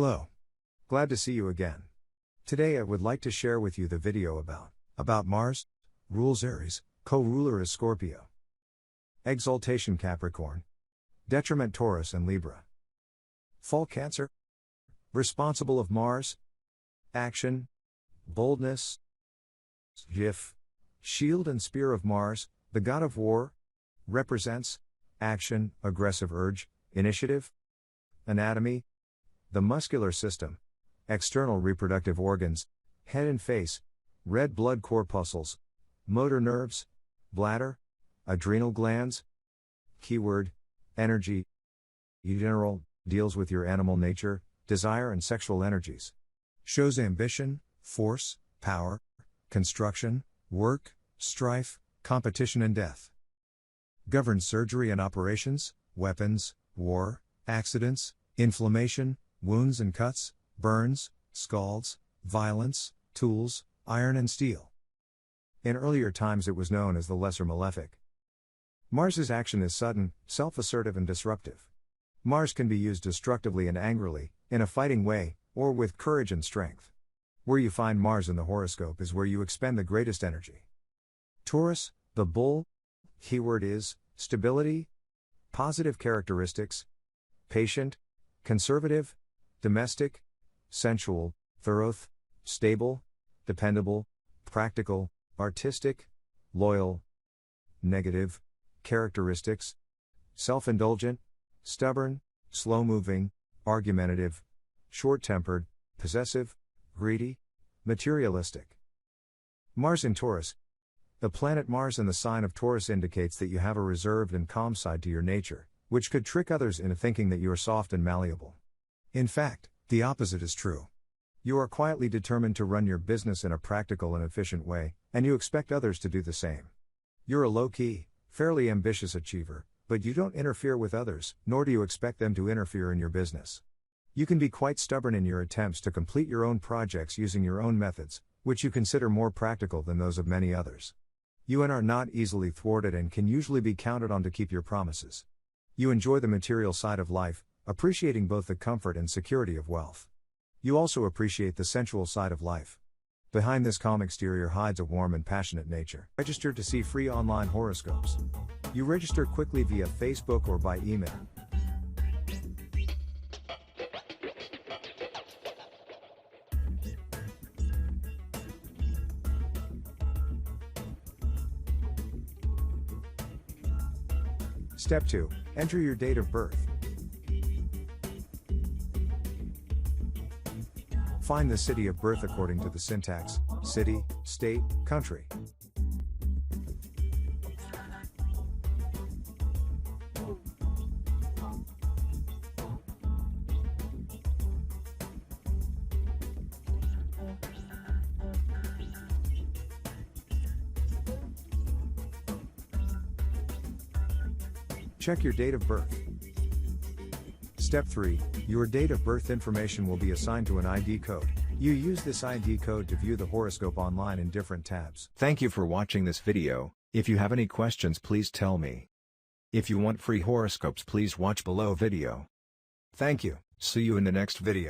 Hello. Glad to see you again. Today I would like to share with you the video about Mars, rules Aries, co-ruler is Scorpio. Exaltation Capricorn. Detriment Taurus and Libra. Fall Cancer. Responsible of Mars. Action. Boldness. GIF. Shield and Spear of Mars, the god of war. Represents action, aggressive urge, initiative. Anatomy. The muscular system. External reproductive organs, head and face, red blood corpuscles, motor nerves, bladder, adrenal glands. Keyword, energy. General, deals with your animal nature, desire and sexual energies. Shows ambition, force, power, construction, work, strife, competition and death. Governs surgery and operations, weapons, war, accidents, inflammation, wounds and cuts, burns, scalds, violence, tools, iron and steel. In earlier times it was known as the Lesser Malefic. Mars's action is sudden, self-assertive and disruptive. Mars can be used destructively and angrily, in a fighting way, or with courage and strength. Where you find Mars in the horoscope is where you expend the greatest energy. Taurus, the bull. Keyword is stability, positive characteristics, patient, conservative, domestic, sensual, thorough, stable, dependable, practical, artistic, loyal. Negative characteristics, self-indulgent, stubborn, slow-moving, argumentative, short-tempered, possessive, greedy, materialistic. Mars in Taurus. The planet Mars in the sign of Taurus indicates that you have a reserved and calm side to your nature, which could trick others into thinking that you are soft and malleable. In fact, the opposite is true. You are quietly determined to run your business in a practical and efficient way, and you expect others to do the same. You're a low-key, fairly ambitious achiever, but you don't interfere with others, nor do you expect them to interfere in your business. You can be quite stubborn in your attempts to complete your own projects using your own methods, which you consider more practical than those of many others. You are not easily thwarted and can usually be counted on to keep your promises. You enjoy the material side of life, appreciating both the comfort and security of wealth. You also appreciate the sensual side of life. Behind this calm exterior hides a warm and passionate nature. Register to see free online horoscopes. You register quickly via Facebook or by email. Step 2. Enter your date of birth. Find the city of birth according to the syntax: city, state, country. Check your date of birth. Step 3. Your date of birth information will be assigned to an ID code. You use this ID code to view the horoscope online in different tabs. Thank you for watching this video. If you have any questions, please tell me. If you want free horoscopes, please watch below video. Thank you. See you in the next video.